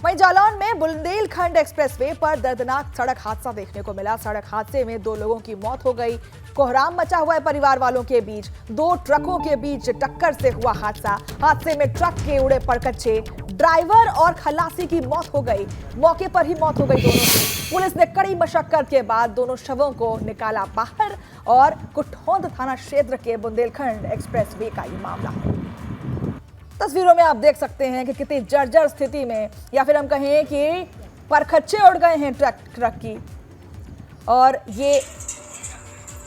वहीं जालौन में बुंदेलखंड एक्सप्रेसवे पर दर्दनाक सड़क हादसा देखने को मिला। सड़क हादसे में 2 लोगों की मौत हो गई। कोहराम मचा हुआ है परिवार वालों के बीच। 2 ट्रकों के बीच टक्कर से हुआ हादसा। हादसे में ट्रक के उड़े पड़कच्चे, ड्राइवर और खलासी की मौत हो गई। मौके पर ही मौत हो गई दोनों की। पुलिस ने कड़ी मशक्कत के बाद दोनों शवों को निकाला बाहर और कुठौंद थाना क्षेत्र के बुंदेलखंड एक्सप्रेसवे का ये मामला है। तस्वीरों में आप देख सकते हैं कि कितनी जर्जर स्थिति में, या फिर हम कहें कि परखच्चे उड़ गए हैं ट्रक की, और ये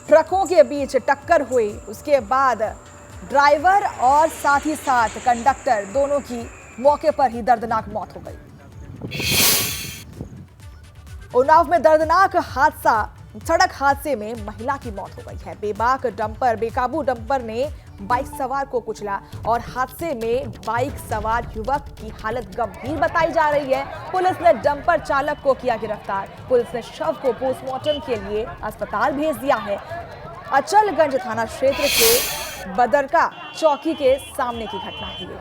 ट्रकों के बीच टक्कर हुई। उसके बाद ड्राइवर और साथ ही साथ कंडक्टर दोनों की मौके पर ही दर्दनाक मौत हो गई। उन्नाव में दर्दनाक हादसा, सड़क हादसे में महिला की मौत हो गई है। बेकाबू डंपर ने बाइक सवार को कुचला और हादसे में बाइक सवार युवक की हालत गंभीर बताई जा रही है। पुलिस ने डंपर चालक को किया गिरफ्तार। पुलिस ने शव को पोस्टमार्टम के लिए अस्पताल भेज दिया है। अचलगंज थाना क्षेत्र के बदरका चौकी के सामने की घटना है ये।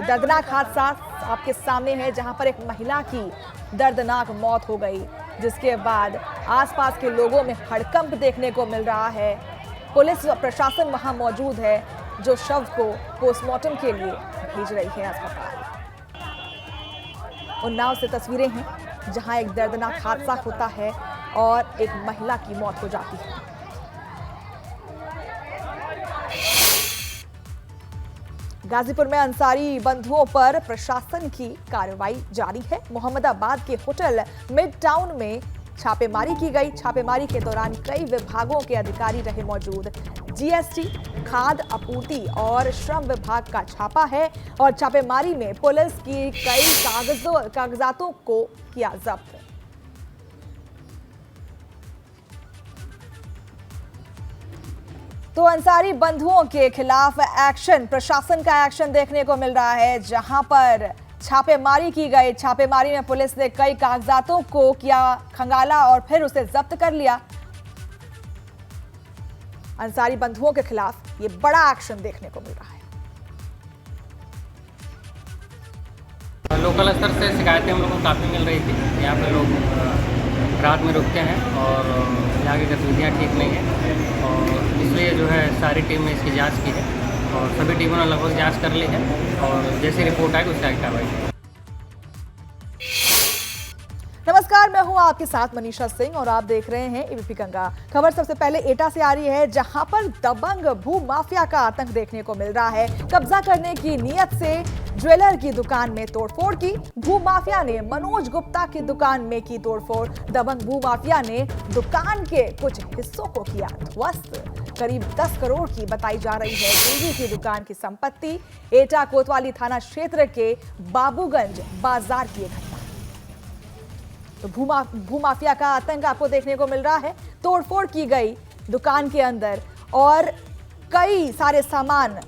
दर्दनाक हादसा आपके सामने है, जहां पर एक महिला की दर्दनाक मौत हो गई, जिसके बाद आसपास के लोगों में हड़कंप देखने को मिल रहा है। पुलिस और प्रशासन वहां मौजूद है, जो शव को पोस्टमार्टम के लिए भेज रही है अस्पताल। उन्नाव से तस्वीरें हैं, जहां एक दर्दनाक हादसा होता है और एक महिला की मौत हो जाती है। गाजीपुर में अंसारी बंधुओं पर प्रशासन की कार्रवाई जारी है। मोहम्मदाबाद के होटल मिड टाउन में छापेमारी की गई। छापेमारी के दौरान कई विभागों के अधिकारी रहे मौजूद। जीएसटी, खाद्य आपूर्ति और श्रम विभाग का छापा है और छापेमारी में पुलिस की कई कागजातों को किया जब्त। तो अंसारी बंधुओं के खिलाफ एक्शन, प्रशासन का एक्शन देखने को मिल रहा है, जहां पर छापेमारी की गई। छापेमारी में पुलिस ने कई कागजातों को किया खंगाला और फिर उसे जब्त कर लिया। अंसारी बंधुओं के खिलाफ ये बड़ा एक्शन देखने को मिल रहा है। लोकल स्तर से शिकायतें हम लोगों को काफ़ी मिल रही थी। यहाँ पे लोग रात में रुकते हैं और यहाँ की गतिविधियाँ ठीक नहीं है, और इसलिए जो है सारी टीम ने इसकी जाँच की है और सभी टीमों ने लगभग जांच कर ली है और जैसी रिपोर्ट आएगी उसकी आगे कार्रवाई की। नमस्कार, मैं हूं आपके साथ मनीषा सिंह और आप देख रहे हैं एबीपी गंगा। खबर सबसे पहले एटा से आ रही है, जहां पर दबंग भू माफिया का आतंक देखने को मिल रहा है। कब्जा करने की नीयत से ज्वेलर की दुकान में तोड़फोड़ की। भू माफिया ने मनोज गुप्ता की दुकान में की तोड़फोड़। दबंग भू माफिया ने दुकान के कुछ हिस्सों को किया ध्वस्त। करीब 10 करोड़ की बताई जा रही है ज्वेलरी की दुकान की संपत्ति। एटा कोतवाली थाना क्षेत्र के बाबूगंज बाजार की घटना। तो भूमाफिया का आतंक आपको देखने को मिल रहा है। तोड़फोड़ की गई दुकान के अंदर और कई सारे सामान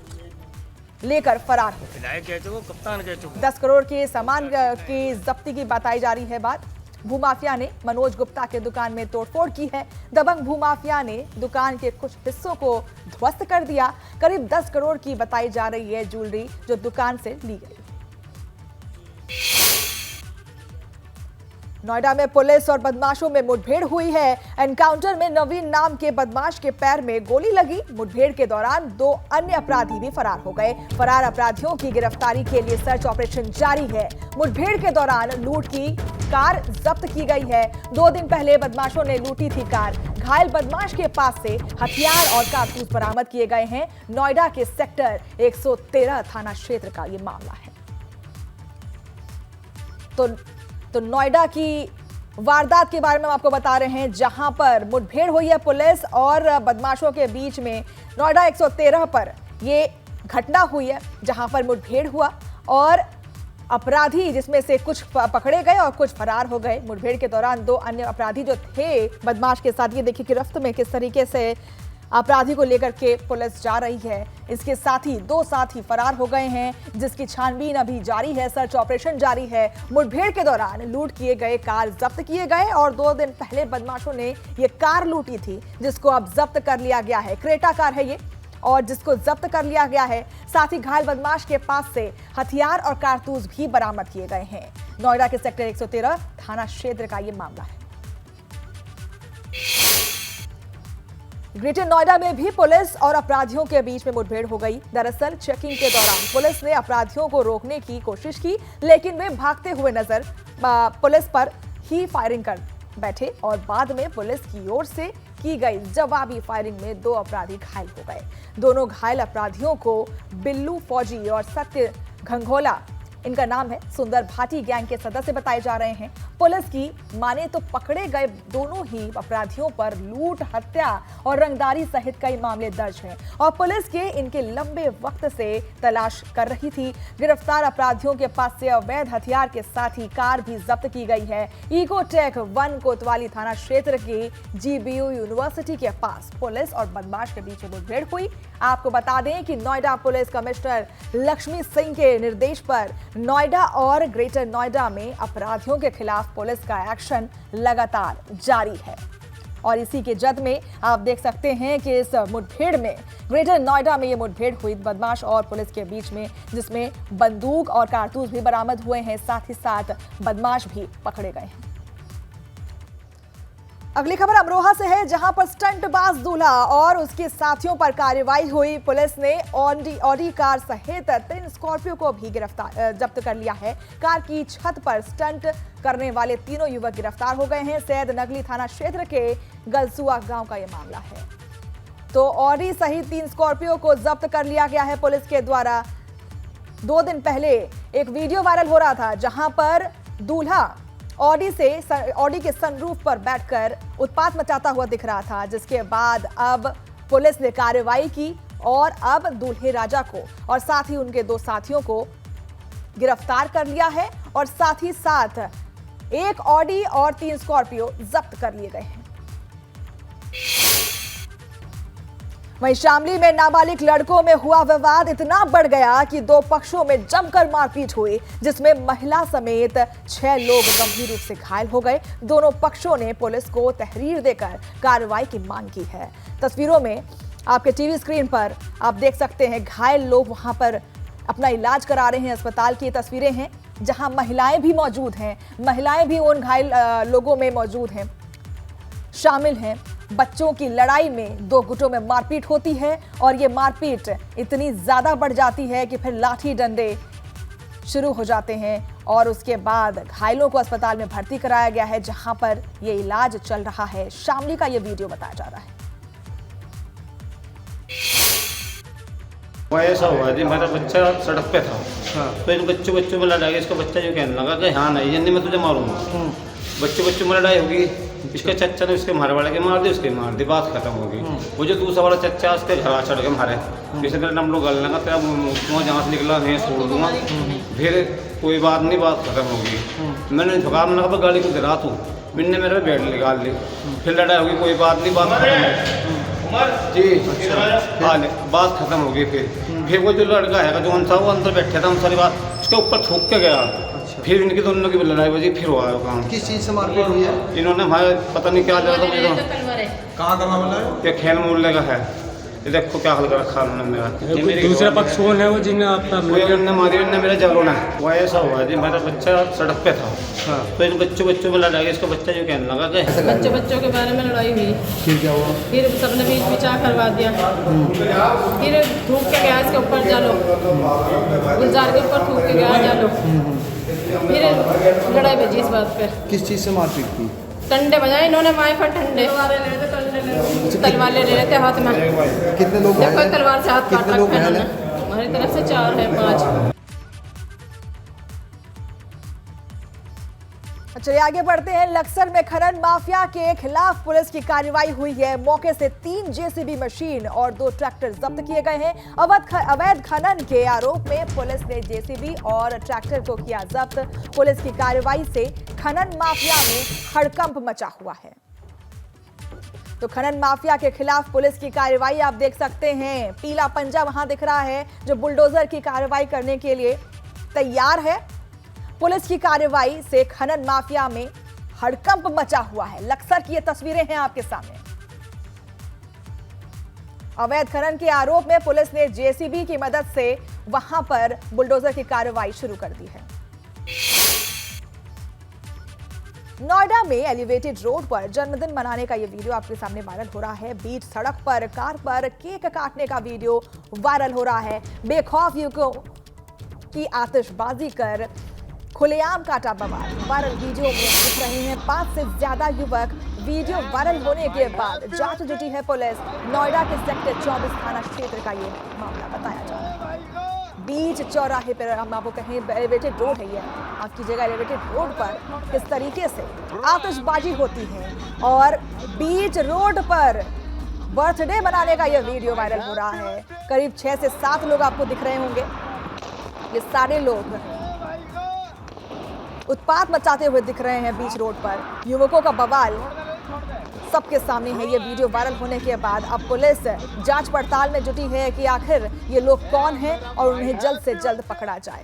लेकर फरार हो। 10 करोड़ के सामान की जब्ती की बताई जा रही है बात। भूमाफिया ने मनोज गुप्ता के दुकान में तोड़फोड़ की है। दबंग भूमाफिया ने दुकान के कुछ हिस्सों को ध्वस्त कर दिया। करीब 10 करोड़ की बताई जा रही है ज्वेलरी जो दुकान से ली गई। नोएडा में पुलिस और बदमाशों में मुठभेड़ हुई है। एनकाउंटर में नवीन नाम के बदमाश के पैर में गोली लगी। मुठभेड़ के दौरान 2 अन्य अपराधी भी फरार हो गए। फरार अपराधियों की गिरफ्तारी के लिए सर्च ऑपरेशन जारी है। मुठभेड़ के दौरान लूट की कार जब्त की गई है। 2 दिन पहले बदमाशों ने लूटी थी कार। घायल बदमाश के पास से हथियार और कारतूस बरामद किए गए हैं। नोएडा के सेक्टर 113 थाना क्षेत्र का ये मामला है। तो नोएडा की वारदात के बारे में हम आपको बता रहे हैं, जहां पर मुठभेड़ हुई है पुलिस और बदमाशों के बीच में। नोएडा 113 पर ये घटना हुई है, जहां पर मुठभेड़ हुआ और अपराधी जिसमें से कुछ पकड़े गए और कुछ फरार हो गए। मुठभेड़ के दौरान 2 अन्य अपराधी जो थे बदमाश के साथ, ये देखिए गिरफ्त में किस तरीके से अपराधी को लेकर के पुलिस जा रही है। इसके साथ ही 2 साथी फरार हो गए हैं, जिसकी छानबीन अभी जारी है, सर्च ऑपरेशन जारी है। मुठभेड़ के दौरान लूट किए गए कार जब्त किए गए और 2 दिन पहले बदमाशों ने ये कार लूटी थी, जिसको अब जब्त कर लिया गया है। क्रेटा कार है ये और जिसको जब्त कर लिया गया है। साथ ही घायल बदमाश के पास से हथियार और कारतूस भी बरामद किए गए हैं। नोएडा के सेक्टर 113 थाना क्षेत्र का यह मामला है। ग्रेटर नोएडा में भी पुलिस और अपराधियों के बीच में मुठभेड़ हो गई। दरअसल चेकिंग के दौरान पुलिस ने अपराधियों को रोकने की कोशिश की, लेकिन वे भागते हुए नजर पुलिस पर ही फायरिंग कर बैठे और बाद में पुलिस की ओर से की गई जवाबी फायरिंग में 2 अपराधी घायल हो गए। दोनों घायल अपराधियों को बिल्लू फौजी और सत्य घंघोला, इनका नाम है, सुंदर भाटी गैंग के सदस्य बताए जा रहे हैं। पुलिस की माने तो पकड़े गए दोनों ही अपराधियों पर लूट, हत्या और रंगदारी सहित कई मामले दर्ज हैं और पुलिस के इनके लंबे वक्त से तलाश कर रही थी। गिरफ्तार अपराधियों के पास से अवैध हथियार के साथ ही कार भी जब्त की गई है। इकोटेक 1 कोतवाली थाना क्षेत्र की GBU यूनिवर्सिटी के पास पुलिस और बदमाश के बीच मुठभेड़ हुई। आपको बता दें कि नोएडा पुलिस कमिश्नर लक्ष्मी सिंह के निर्देश पर नोएडा और ग्रेटर नोएडा में अपराधियों के खिलाफ पुलिस का एक्शन लगातार जारी है और इसी के जद में आप देख सकते हैं कि इस मुठभेड़ में ग्रेटर नोएडा में ये मुठभेड़ हुई बदमाश और पुलिस के बीच में, जिसमें बंदूक और कारतूस भी बरामद हुए हैं। साथ ही साथ बदमाश भी पकड़े गए हैं। अगली खबर अमरोहा से है, जहां पर स्टंटबाज दूल्हा और उसके साथियों पर कार्रवाई हुई। पुलिस ने ऑडी कार सहित 3 स्कॉर्पियो को भी जब्त कर लिया है। कार की छत पर स्टंट करने वाले 3 युवक गिरफ्तार हो गए हैं। सैद नगली थाना क्षेत्र के गलसुआ गांव का यह मामला है। तो ऑडी सहित 3 स्कॉर्पियो को जब्त कर लिया गया है पुलिस के द्वारा। 2 दिन पहले एक वीडियो वायरल हो रहा था, जहां पर दूल्हा ऑडी के सनरूफ पर बैठकर उत्पात मचाता हुआ दिख रहा था, जिसके बाद अब पुलिस ने कार्रवाई की और अब दूल्हे राजा को और साथ ही उनके 2 साथियों को गिरफ्तार कर लिया है और साथ ही साथ 1 ऑडी और 3 स्कॉर्पियो जब्त कर लिए गए हैं। वहीं शामली में नाबालिग लड़कों में हुआ विवाद इतना बढ़ गया कि 2 पक्षों में जमकर मारपीट हुई, जिसमें महिला समेत 6 लोग गंभीर रूप से घायल हो गए। दोनों पक्षों ने पुलिस को तहरीर देकर कार्रवाई की मांग की है। तस्वीरों में आपके टीवी स्क्रीन पर आप देख सकते हैं, घायल लोग वहां पर अपना इलाज करा रहे हैं। अस्पताल की तस्वीरें हैं जहां महिलाएं भी मौजूद हैं। महिलाएं भी उन घायल लोगों में मौजूद हैं, शामिल हैं। बच्चों की लड़ाई में 2 गुटों में मारपीट होती है और ये मारपीट इतनी ज्यादा बढ़ जाती है कि फिर लाठी डंडे शुरू हो जाते हैं और उसके बाद घायलों को अस्पताल में भर्ती कराया गया है, जहां पर ये इलाज चल रहा है। शामली का ये वीडियो बताया जा रहा है। ऐसा हुआ जी, मेरा बच्चा सड़क पे था। तो इन बच्चों में लड़ाई, इसका बच्चा जो कहने लगा कि हाँ नहीं जल्दी मैं तुझे मारूंगा। बच्चों में लड़ाई होगी, इसके चच्चा ने उसके मारे वाले के मार दी, उसके मार दी, बात खत्म होगी। वो जो दूसरा वाला चच्चा उसके घर चढ़ के मारे, किसी तरह हम लोग गल लगा तेरा मुँह जहाँ से निकला नहीं छोड़ दूंगा। फिर कोई बात नहीं, बात खत्म होगी। मैंने झुका, मैंने कहा गाड़ी को गिरा तू, मैंने मेरे बेड निकाल ली। फिर लड़ाई होगी, कोई बात नहीं, बात खत्म होगी जी। हाँ बात खत्म हो गई। फिर वो जो लड़का है जो था वो अंदर बैठा था, हम सारी बात उसके ऊपर थूक के गया। फिर इनकी दोनों की लड़ाई बजी, फिर हुआ काम। किस चीज़ से मारपीट हुई है? इन्होंने हमारे पता नहीं क्या जरा था, कहाँ का मामला है? ये खेल मूल्य का है। ये देखो क्या हल कर रखा उन्होंने मेरा। दूसरा पक्ष कौन है वो जिन्हें आपका मारी ने मेरा जरूर है। वो ऐसा हुआ जी, मेरा बच्चा सड़क पे था। तो इन बच्चों में लड़ाई, इसका बच्चा जो कहने लगा कि बच्चों के बारे में लड़ाई हुई। फिर क्या हुआ? फिर सबने बीच बिचा करवा दिया। फिर थूक के गया इसके ऊपर, जालो गुलजार के ऊपर थूक के गया, जालो। फिर लड़ाई बजी इस बात पे। किस चीज़ से मारपीट की? डंडे बजाए इन्होंने, माए पर डंडे, तलवार ले लेते हाथ में। कितने लोग देखो तलवार से हाथ काट कितने लोग रखे घायल इन्होंने। हैं? हमारी तरफ से 4 है 5। चलिए आगे बढ़ते हैं। लक्सर में खनन माफिया के खिलाफ पुलिस की कार्रवाई हुई है। मौके से 3 जेसीबी मशीन और 2 ट्रैक्टर जब्त किए गए हैं। अवैध खनन के आरोप में पुलिस ने जेसीबी और ट्रैक्टर को किया जब्त। पुलिस की कार्रवाई से खनन माफिया में हड़कंप मचा हुआ है। तो खनन माफिया के खिलाफ पुलिस की कार्रवाई आप देख सकते हैं। पीला पंजा वहां दिख रहा है जो बुलडोजर की कार्रवाई करने के लिए तैयार है। पुलिस की कार्रवाई से खनन माफिया में हड़कंप मचा हुआ है। लक्सर की ये तस्वीरें हैं आपके सामने। अवैध खनन के आरोप में पुलिस ने जेसीबी की मदद से वहां पर बुलडोजर की कार्रवाई शुरू कर दी है। नोएडा में एलिवेटेड रोड पर जन्मदिन मनाने का यह वीडियो आपके सामने वायरल हो रहा है। बीच सड़क पर कार पर केक काटने का वीडियो वायरल हो रहा है। बेखौफ युवकों की आतिशबाजी कर खुलेआम काटा बवाल। वायरल वीडियो में दिख रहे हैं 5 से ज्यादा युवक। वीडियो वायरल होने के बाद जांच जुटी है पुलिस। नोएडा के सेक्टर 24 थाना क्षेत्र का ये मामला बताया जा रहा है। बीच चौराहे पर हम आपको कहें एलिवेटेड रोड है, ये आपकी जगह एलिवेटेड रोड पर किस तरीके से आतिशबाजी होती है और बीच रोड पर बर्थडे मनाने का यह वीडियो वायरल हो रहा है। करीब 6 से 7 लोग आपको दिख रहे होंगे। ये सारे लोग उत्पात मचाते हुए दिख रहे हैं बीच रोड पर। युवकों का बवाल सबके सामने है। ये वीडियो वायरल होने के बाद अब पुलिस जांच पड़ताल में जुटी है कि आखिर ये लोग कौन हैं और उन्हें जल्द से जल्द पकड़ा जाए।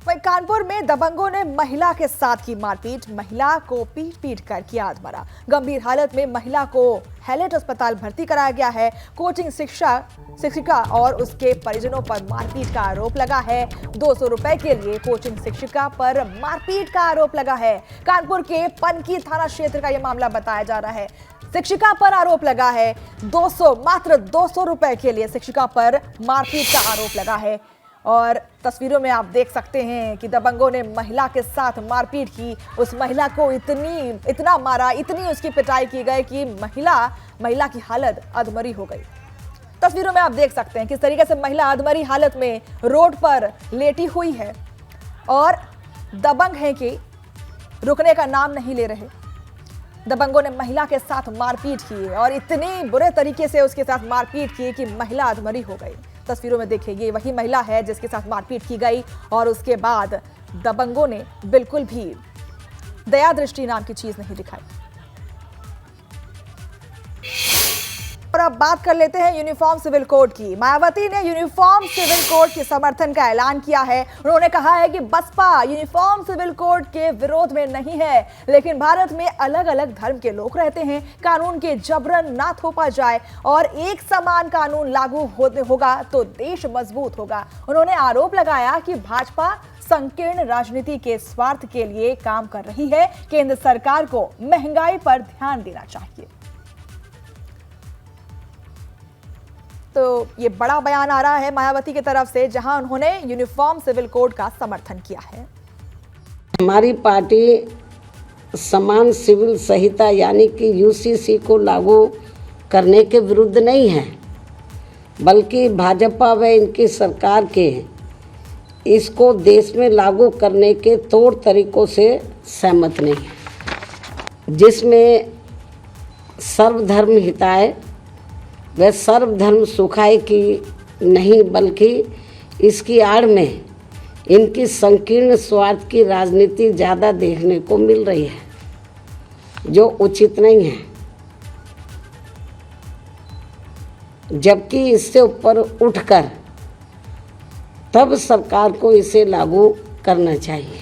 वहीं कानपुर में दबंगों ने महिला के साथ की मारपीट। महिला को पीट कर किया आत्महत्या। गंभीर हालत में महिला को हैलेट अस्पताल भर्ती कराया गया है। कोचिंग शिक्षिका और उसके परिजनों पर मारपीट का आरोप लगा है। 200 रुपए के लिए कोचिंग शिक्षिका पर मारपीट का आरोप लगा है। कानपुर के पनकी थाना क्षेत्र का यह मामला बताया जा रहा है। शिक्षिका पर आरोप लगा है। मात्र 200 रुपए के लिए शिक्षिका पर मारपीट का आरोप लगा है। और तस्वीरों में आप देख सकते हैं कि दबंगों ने महिला के साथ मारपीट की। उस महिला को इतना मारा, इतनी उसकी पिटाई की गई कि महिला की हालत अधमरी हो गई। तस्वीरों में आप देख सकते हैं किस तरीके से महिला अधमरी हालत में रोड पर लेटी हुई है और दबंग हैं कि रुकने का नाम नहीं ले रहे। दबंगों ने महिला के साथ मारपीट की और इतनी बुरे तरीके से उसके साथ मारपीट की कि महिला अधमरी हो गई। तस्वीरों में देखिए, ये वही महिला है जिसके साथ मारपीट की गई और उसके बाद दबंगों ने बिल्कुल भी दया दृष्टि नाम की चीज नहीं दिखाई। और अब बात कर लेते हैं यूनिफॉर्म सिविल कोड की। मायावती ने यूनिफॉर्म सिविल कोड के समर्थन का ऐलान किया है। उन्होंने कहा है कि बसपा यूनिफॉर्म सिविल कोड के विरोध में नहीं है, लेकिन भारत में अलग अलग धर्म के लोग रहते हैं। कानून के जबरन ना थोपा जाए और एक समान कानून लागू होगा तो देश मजबूत होगा। उन्होंने आरोप लगाया कि भाजपा संकीर्ण राजनीति के स्वार्थ के लिए काम कर रही है। केंद्र सरकार को महंगाई पर ध्यान देना चाहिए। तो ये बड़ा बयान आ रहा है मायावती की तरफ से, जहां उन्होंने यूनिफॉर्म सिविल कोड का समर्थन किया है। हमारी पार्टी समान सिविल संहिता यानी कि यूसीसी को लागू करने के विरुद्ध नहीं है, बल्कि भाजपा व इनकी सरकार के इसको देश में लागू करने के तौर तरीकों से सहमत नहीं है, जिसमें सर्वधर्म हिताय व सर्वधर्म सुखाय की नहीं, बल्कि इसकी आड़ में इनकी संकीर्ण स्वार्थ की राजनीति ज़्यादा देखने को मिल रही है, जो उचित नहीं है। जबकि इससे ऊपर उठकर तब सरकार को इसे लागू करना चाहिए।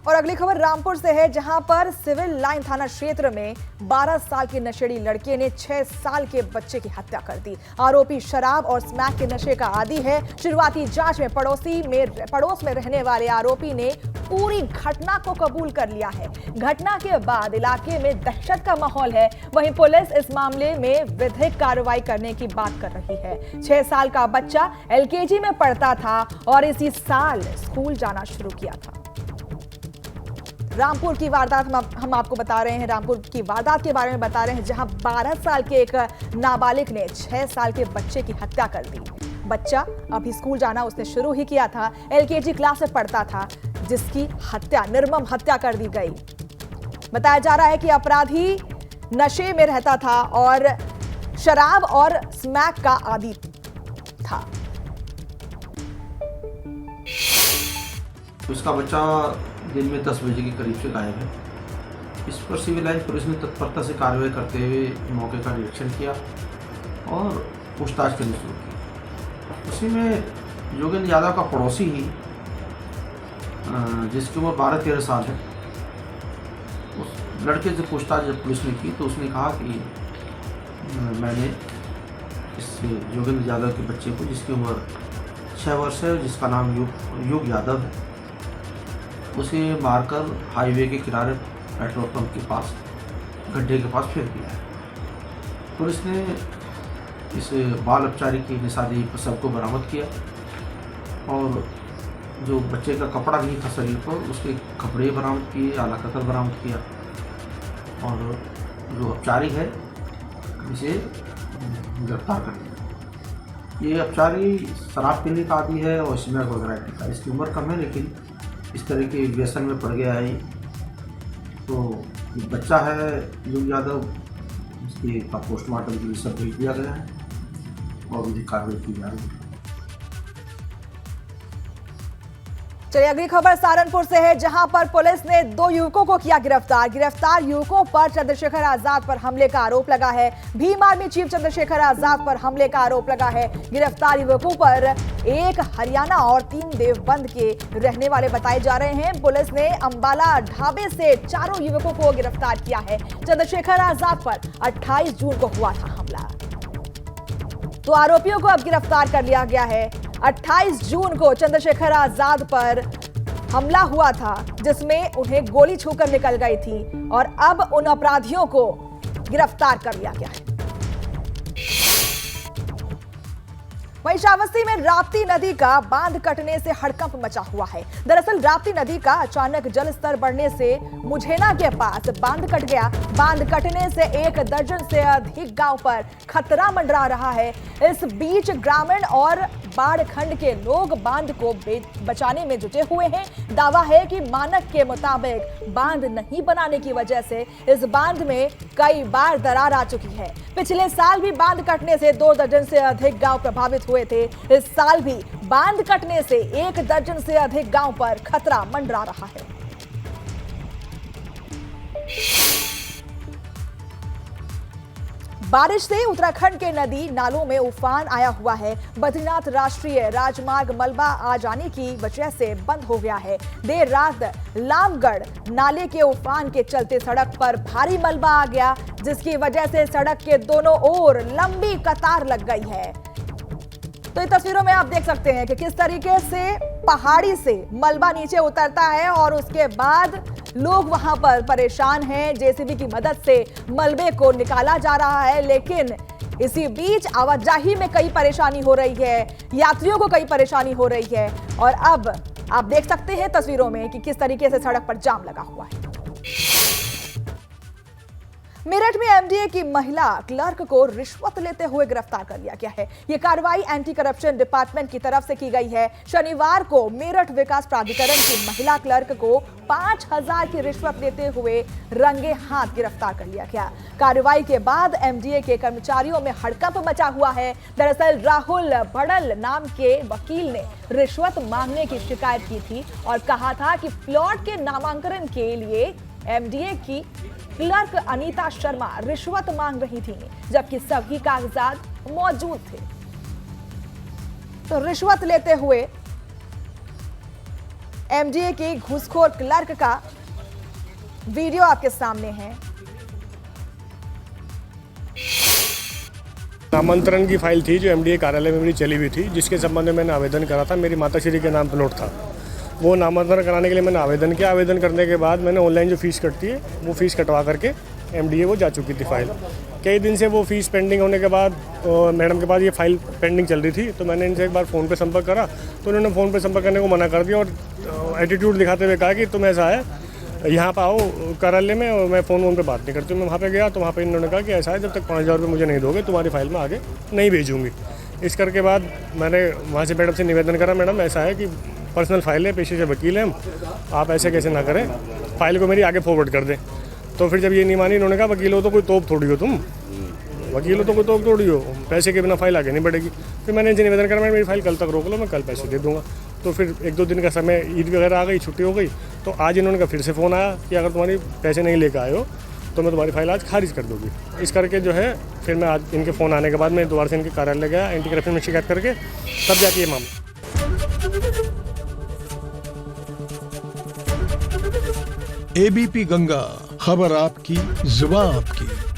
और अगली खबर रामपुर से है, जहां पर सिविल लाइन थाना क्षेत्र में 12 साल के नशेड़ी लड़के ने 6 साल के बच्चे की हत्या कर दी। आरोपी शराब और स्मैक के नशे का आदी है। शुरुआती जांच में पड़ोस में रहने वाले आरोपी ने पूरी घटना को कबूल कर लिया है। घटना के बाद इलाके में दहशत का माहौल है। वहीं पुलिस इस मामले में विधिक कार्रवाई करने की बात कर रही है। 6 साल का बच्चा LKG में पढ़ता था और इसी साल स्कूल जाना शुरू किया था। रामपुर की वारदात हम आपको बता रहे हैं, रामपुर की वारदात के बारे में बता रहे हैं, जहां 12 साल के एक नाबालिग ने 6 साल के बच्चे की हत्या कर दी। बच्चा अभी स्कूल जाना उसने शुरू ही किया था, LKG क्लास में पढ़ता था, जिसकी निर्मम हत्या कर दी गई। बताया जा रहा है कि अपराधी नशे में रहता था और शराब और स्मैक का आदी था। उसका बच्चा दिन में 10 बजे के करीब से गायब है। इस पर सिविल लाइन पुलिस ने तत्परता से कार्रवाई करते हुए मौके का निरीक्षण किया और पूछताछ करनी शुरू की। उसी में योगेंद्र यादव का पड़ोसी ही जिसकी उम्र 12-13 साल है, उस लड़के से पूछताछ जब पुलिस ने की तो उसने कहा कि मैंने इस योगेंद्र यादव के बच्चे को, जिसकी उम्र 6 वर्ष है, जिसका नाम युग यादव है, उसे मारकर हाईवे के किनारे पेट्रोल पंप के पास गड्ढे के पास फेंक दिया है। पुलिस ने इस बाल अपचारी की निशानी सबको बरामद किया और जो बच्चे का कपड़ा नहीं था शरीर पर, उसके कपड़े बरामद किए, आला कतर बरामद किया और जो अपचारी है इसे गिरफ्तार कर लिया। ये अपचारी शराब पीने का आदी है और स्मैक वगैरह का। इसकी उम्र कम है लेकिन इस तरह के व्यसन में पड़ गया है। तो बच्चा है युग यादव, इसके का पोस्टमार्टम के लिए सब भेज दिया गया है और विधिक कार्रवाई की जा रही है। चलिए अगली खबर सहारनपुर से है, जहां पर पुलिस ने 2 युवकों को किया गिरफ्तार। गिरफ्तार युवकों पर चंद्रशेखर आजाद पर हमले का आरोप लगा है। भीम आर्मी चीफ चंद्रशेखर आजाद पर हमले का आरोप लगा है। गिरफ्तार युवकों पर एक हरियाणा और 3 देवबंद के रहने वाले बताए जा रहे हैं। पुलिस ने अंबाला ढाबे से 4 युवकों को गिरफ्तार किया है। चंद्रशेखर आजाद पर 28 जून को हुआ था हमला, तो आरोपियों को अब गिरफ्तार कर लिया गया है। 28 जून को चंद्रशेखर आजाद पर हमला हुआ था, जिसमें उन्हें गोली छूकर निकल गई थी और अब उन अपराधियों को गिरफ्तार कर लिया गया है। वहीं श्रावस्ती में राप्ती नदी का बांध कटने से हड़कंप मचा हुआ है। दरअसल राप्ती नदी का अचानक जल स्तर बढ़ने से मुझेना के पास बांध कट गया। बांध कटने से 1 दर्जन से अधिक गांव पर खतरा मंडरा रहा है। इस बीच ग्रामीण और बाढ़ खंड के लोग बांध को बचाने में जुटे हुए हैं। दावा है कि मानक के मुताबिक बांध नहीं बनाने की वजह से इस बांध में कई बार दरार आ चुकी है। पिछले साल भी बांध कटने से 2 दर्जन से अधिक गांव प्रभावित हुए थे। इस साल भी बांध कटने से 1 दर्जन से अधिक गांव पर खतरा मंडरा रहा है। बारिश से उत्तराखंड के नदी नालों में उफान आया हुआ है। बद्रीनाथ राष्ट्रीय राजमार्ग मलबा आ जाने की वजह से बंद हो गया है। देर रात लामगढ़ नाले के उफान के चलते सड़क पर भारी मलबा आ गया, जिसकी वजह से सड़क के दोनों ओर लंबी कतार लग गई है। तो इन तस्वीरों में आप देख सकते हैं कि किस तरीके से पहाड़ी से मलबा नीचे उतरता है और उसके बाद लोग वहां पर परेशान हैं। जेसीबी की मदद से मलबे को निकाला जा रहा है, लेकिन इसी बीच आवाजाही में कई परेशानी हो रही है, यात्रियों को कई परेशानी हो रही है। और अब आप देख सकते हैं तस्वीरों में कि किस तरीके से सड़क पर जाम लगा हुआ है। मेरठ में एमडीए की महिला क्लर्क को रिश्वत लेते हुए गिरफ्तार कर लिया गया है। यह कार्रवाई एंटी करप्शन डिपार्टमेंट की तरफ से की गई है। शनिवार को मेरठ विकास प्राधिकरण की महिला क्लर्क को 5000 की रिश्वत लेते हुए रंगे हाथ गिरफ्तार कर लिया गया। कार्रवाई के बाद एमडीए के कर्मचारियों में हड़कंप मचा हुआ है। दरअसल राहुल भड़ल नाम के वकील ने रिश्वत मांगने की शिकायत की थी और कहा था कि प्लॉट के नामांकन के लिए एमडीए की क्लर्क अनीता शर्मा रिश्वत मांग रही थी, जबकि सभी कागजात मौजूद थे। तो रिश्वत लेते हुए एमडीए की घूसखोर क्लर्क का वीडियो आपके सामने है। नामांतरण की फाइल थी जो एमडीए कार्यालय में मेरी चली हुई थी, जिसके संबंध में मैंने आवेदन करा था। मेरी माताश्री के नाम प्लॉट था, वो नामांतरण कराने के लिए मैंने आवेदन किया। आवेदन करने के बाद मैंने ऑनलाइन जो फीस कटती है वो फीस कटवा करके एमडीए वो जा चुकी थी फाइल। कई दिन से वो फीस पेंडिंग होने के बाद मैडम के पास ये फाइल पेंडिंग चल रही थी, तो मैंने इनसे एक बार फ़ोन पे संपर्क करा तो उन्होंने फ़ोन पे संपर्क करने को मना कर दिया और एटीट्यूड दिखाते हुए कहा कि तुम ऐसा है यहाँ पर आओ कार्यालय में, और मैं फ़ोन पे बात नहीं करती हूँ। मैं वहाँ पे गया तो वहाँ पे इन्होंने कहा कि ऐसा है, जब तक 5000 रुपये मुझे नहीं दोगे तुम्हारी फाइल में आगे नहीं भेजूँगी। इस करके बाद मैंने वहाँ से मैडम से निवेदन करा, मैडम ऐसा है कि पर्सनल फाइल है, पेशे से वकील हैं हम, आप ऐसे कैसे ना करें, फाइल को मेरी आगे फॉरवर्ड कर दें। तो फिर जब ये नहीं मानी, इन्होंने कहा वकील हो तो कोई तोप थोड़ी हो, तुम वकील हो तो कोई तोप थोड़ी हो, पैसे के बिना फाइल आगे नहीं बढ़ेगी। फिर मैंने इनसे निवेदन करा, मेरी फाइल कल तक रोक लो, मैं कल पैसे दे दूँगा। तो फिर 1-2 दिन का समय, ईद वगैरह आ गई, छुट्टी हो गई, तो आज इन्होंने कहा फिर से फ़ोन आया कि अगर तुम्हारी पैसे नहीं लेकर आए हो तो मैं तुम्हारी फाइल आज खारिज कर दूँगी। इस करके जो है फिर मैं आज इनके फ़ोन आने के बाद मैं दोबारा से इनके कार्यालय गया, एंटी करप्शन में शिकायत करके तब जाके ये मामला। एबीपी गंगा, खबर आपकी, जुबान आपकी।